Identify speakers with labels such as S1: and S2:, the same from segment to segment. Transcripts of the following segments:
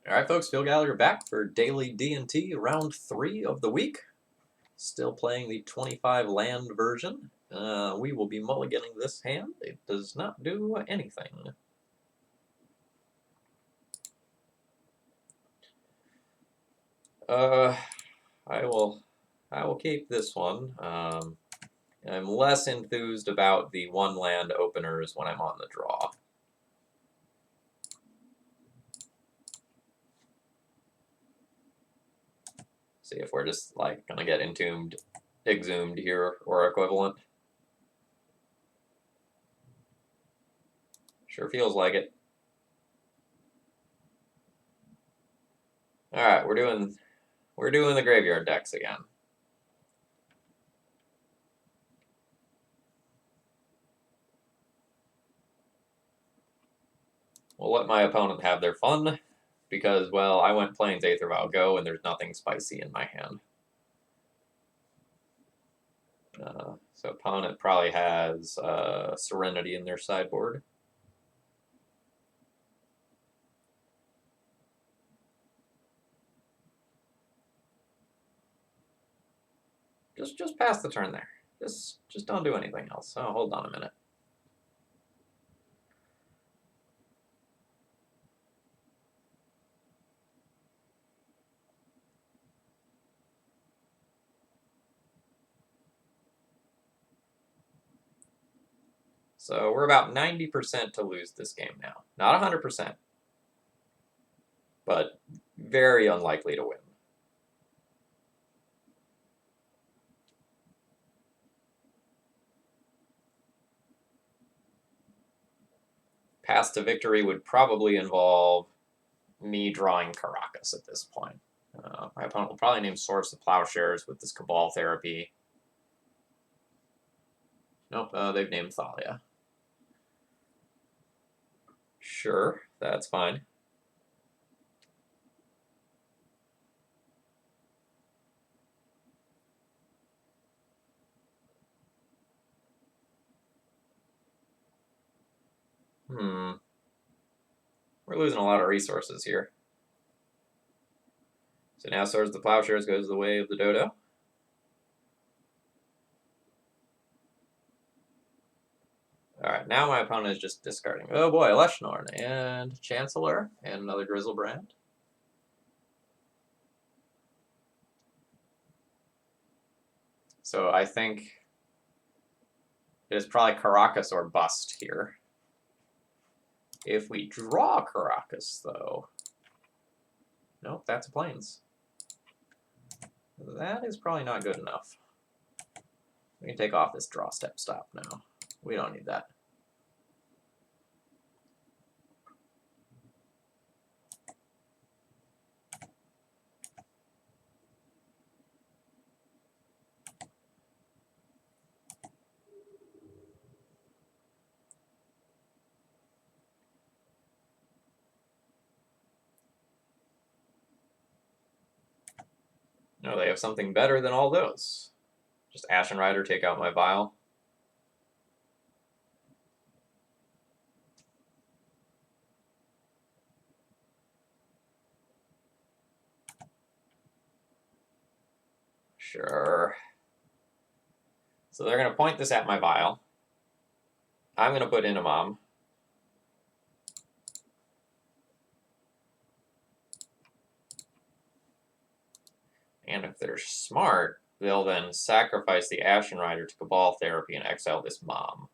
S1: All right, folks, Phil Gallagher back for Daily D&T, round 3 of the week. Still playing the 25 land version. We will be mulliganing this hand. It does not do anything. I will keep this one. I'm less enthused about the one land openers when I'm on the draw. See if we're just like gonna get entombed, exhumed here or equivalent. Sure feels like it. All right, we're doing the graveyard decks again. We'll let my opponent have their fun, because, well, I went Plains Aether Vow Go, and there's nothing spicy in my hand. So opponent probably has Serenity in their sideboard. Just pass the turn there. Just don't do anything else. Oh, hold on a minute. So we're about 90% to lose this game now. Not 100%, but very unlikely to win. Path to victory would probably involve me drawing Caracas at this point. My opponent will probably name Source of Plowshares with this Cabal Therapy. Nope, they've named Thalia. Sure, that's fine. We're losing a lot of resources here. So now Swords of the Plowshares goes the way of the Dodo. Alright, now my opponent is just discarding. Oh boy, Leshnorn and Chancellor and another Grizzlebrand. So I think it is probably Caracas or bust here. If we draw Caracas, though... Nope, that's a Plains. That is probably not good enough. We can take off this draw step stop now. We don't need that. No, they have something better than all those. Just Ashen Rider, take out my Vial. Sure. So they're going to point this at my Vial. I'm going to put in a Mom. And if they're smart, they'll then sacrifice the Ashen Rider to Cabal Therapy and exile this Mom.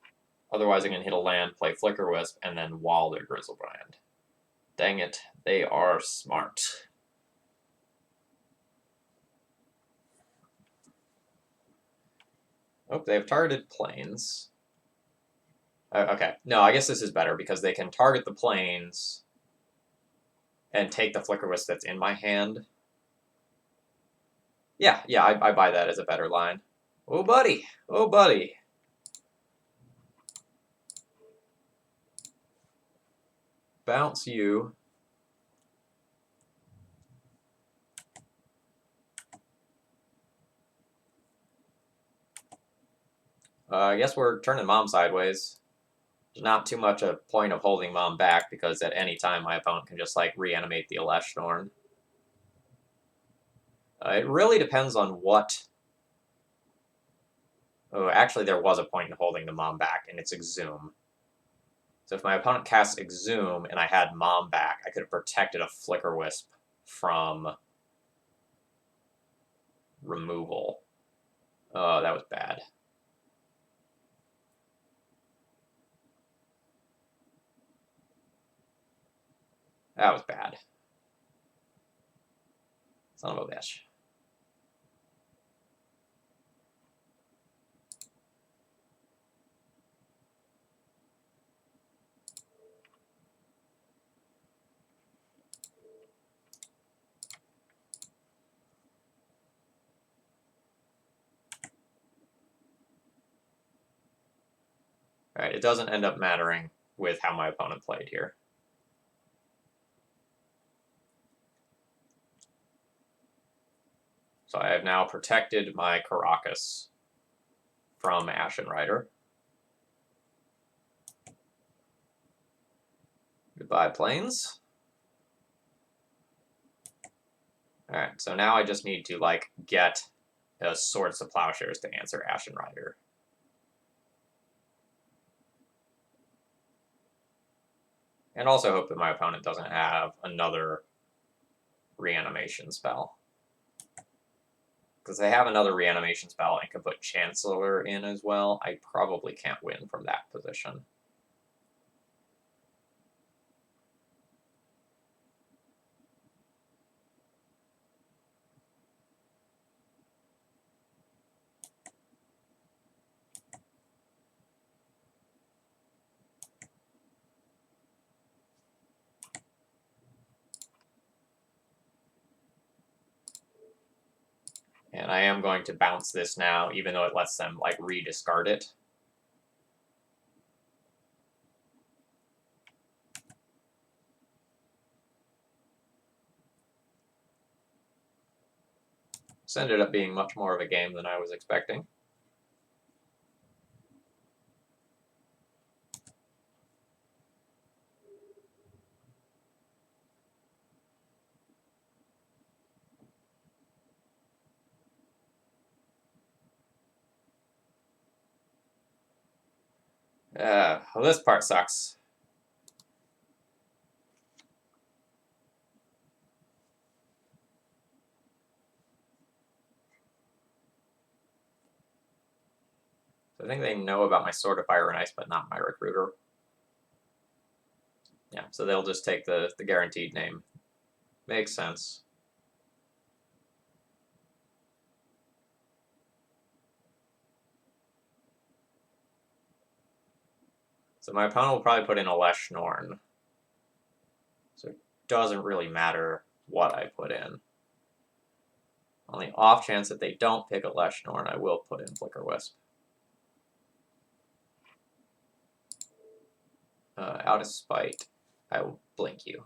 S1: Otherwise, I can hit a land, play Flicker Wisp, and then wall their Grizzlebrand. Dang it, they are smart. Oh, they have targeted Plains. Okay, no, I guess this is better because they can target the Plains and take the Flicker Wisp that's in my hand. Yeah, I buy that as a better line. Oh, buddy. Oh, buddy. Bounce you. I guess we're turning Mom sideways. There's not too much a point of holding Mom back, because at any time my opponent can just, like, reanimate the Eleshnorn. It really depends on what... Oh, actually there was a point in holding the Mom back, and it's Exhume. So if my opponent casts Exhume and I had Mom back, I could have protected a Flicker Wisp from removal. Oh, that was bad. That was bad. Son of a bitch. Alright, it doesn't end up mattering with how my opponent played here. So I have now protected my Karakas from Ashen Rider. Goodbye, Plains. Alright, so now I just need to, like, get Swords to Plowshares to answer Ashen Rider. And also hope that my opponent doesn't have another reanimation spell. Because they have another reanimation spell and can put Chancellor in as well. I probably can't win from that position. And I am going to bounce this now, even though it lets them, like, re-discard it. This ended up being much more of a game than I was expecting. Well, this part sucks. So I think they know about my Sword of Fire and Ice, but not my Recruiter. Yeah, so they'll just take the guaranteed name. Makes sense. So my opponent will probably put in Eleshnorn. So it doesn't really matter what I put in. On the off chance that they don't pick Eleshnorn, I will put in Flicker Wisp. Out of spite, I will blink you.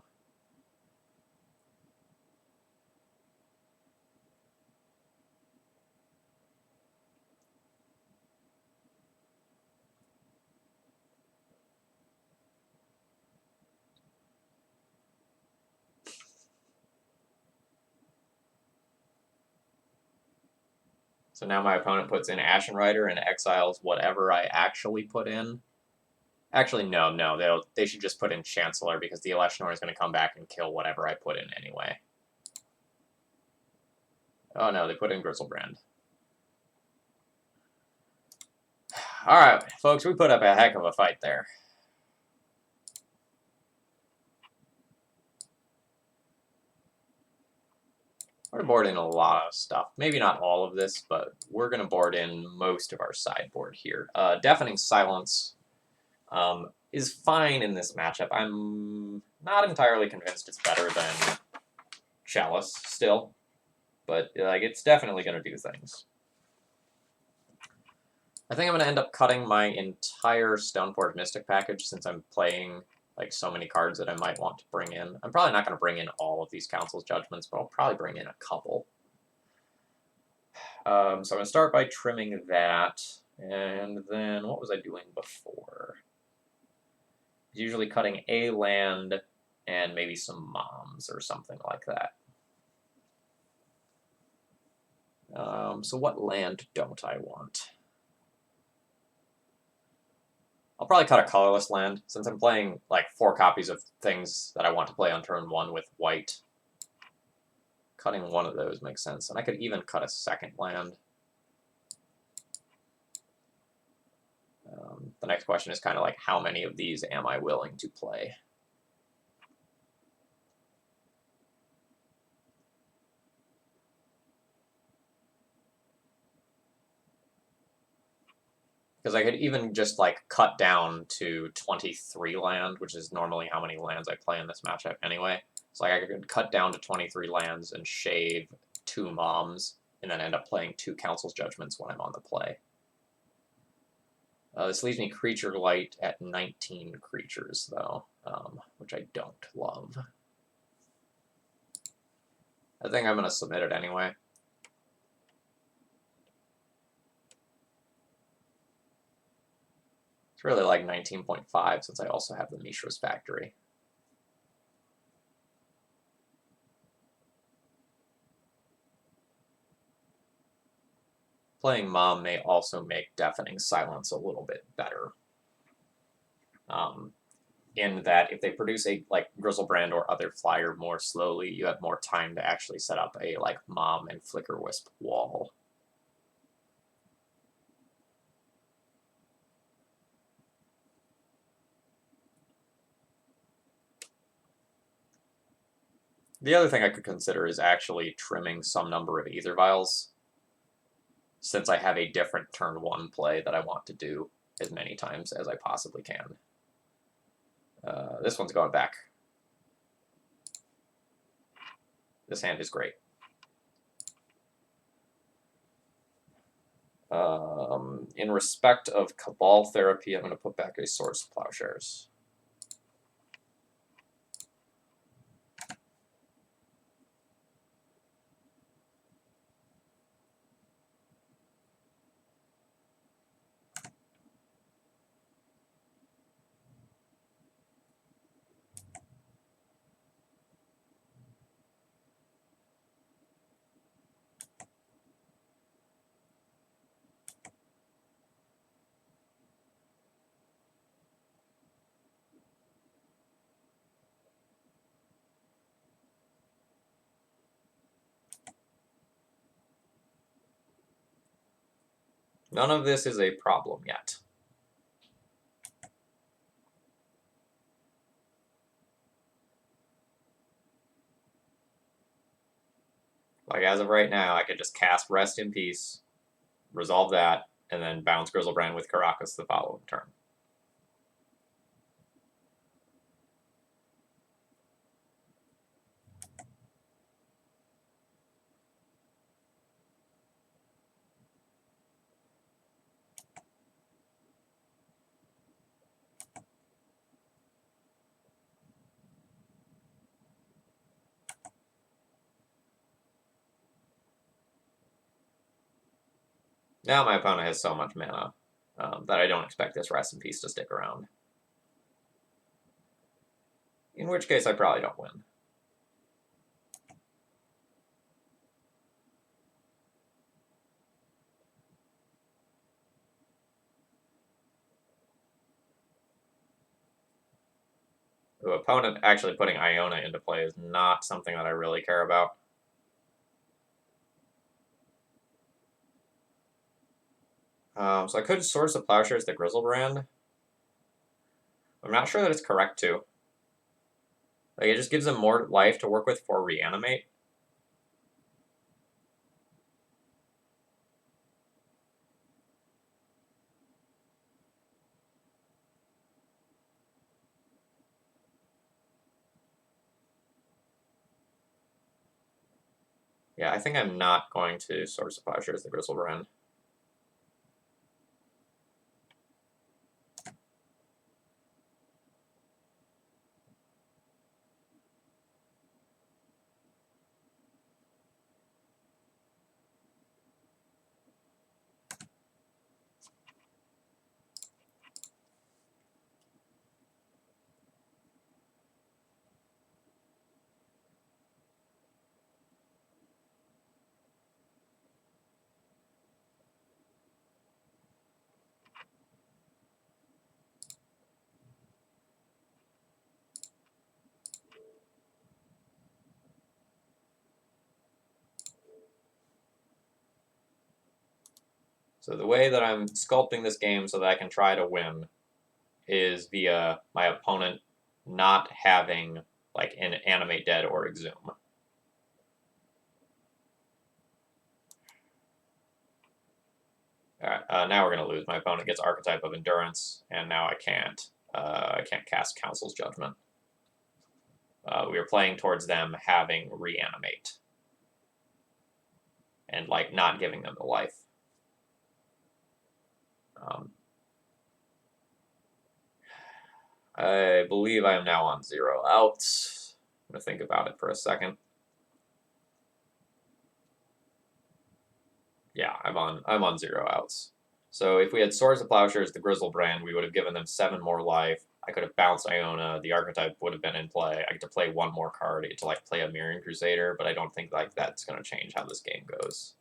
S1: So now my opponent puts in Ashen Rider and exiles whatever I actually put in. Actually, no, they should just put in Chancellor, because the Eleshnorn is going to come back and kill whatever I put in anyway. Oh no, they put in Grizzlebrand. Alright, folks, we put up a heck of a fight there. We're going to board in a lot of stuff. Maybe not all of this, but we're going to board in most of our sideboard here. Deafening Silence is fine in this matchup. I'm not entirely convinced it's better than Chalice still, but like, it's definitely going to do things. I think I'm going to end up cutting my entire Stoneforge Mystic package, since I'm playing like so many cards that I might want to bring in. I'm probably not going to bring in all of these Council's Judgments, but I'll probably bring in a couple. So I'm going to start by trimming that, and then what was I doing before? Usually cutting a land and maybe some moms or something like that. So what land don't I want? I'll probably cut a colorless land, since I'm playing like 4 copies of things that I want to play on turn 1 with white. Cutting one of those makes sense, and I could even cut a second land. The next question is kind of like, how many of these am I willing to play? Because I could even just like cut down to 23 land, which is normally how many lands I play in this matchup anyway. So like I could cut down to 23 lands and shave 2 moms, and then end up playing 2 Council's Judgments when I'm on the play. This leaves me creature light at 19 creatures, though, which I don't love. I think I'm going to submit it anyway. It's really like 19.5 since I also have the Mishra's Factory. Playing Mom may also make Deafening Silence a little bit better. In that if they produce a like Grizzlebrand or other flyer more slowly, you have more time to actually set up a like Mom and Flicker Wisp wall. The other thing I could consider is actually trimming some number of Aether Vials, since I have a different turn 1 play that I want to do as many times as I possibly can. This one's going back. This hand is great. In respect of Cabal Therapy, I'm going to put back a Source of Plowshares. None of this is a problem yet. Like, as of right now, I could just cast Rest in Peace, resolve that, and then bounce Grizzlebrand with Karakas the following turn. Now my opponent has so much mana that I don't expect this Rest in Peace to stick around. In which case, I probably don't win. The opponent actually putting Iona into play is not something that I really care about. So I could Source of Plowshares the Grizzlebrand. I'm not sure that it's correct to. Like, it just gives them more life to work with for Reanimate. Yeah, I think I'm not going to Source of Plowshares the Grizzlebrand. So the way that I'm sculpting this game so that I can try to win is via my opponent not having like an Animate Dead or Exhume. Alright, now we're going to lose. My opponent gets Archetype of Endurance, and now I can't cast Council's Judgment. We are playing towards them having Reanimate. And, like, not giving them the life. I believe I am now on 0 outs. I'm going to think about it for a second. Yeah, I'm on 0 outs. So if we had Swords of Plowshares, the Grizzlebrand, we would have given them 7 more life. I could have bounced Iona. The Archetype would have been in play. I get to play 1 more card. I get to like play a Mirroring Crusader, but I don't think like that's going to change how this game goes.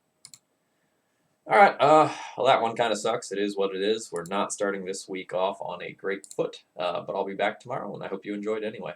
S1: All right, well, that one kind of sucks. It is what it is. We're not starting this week off on a great foot, but I'll be back tomorrow, and I hope you enjoyed anyway.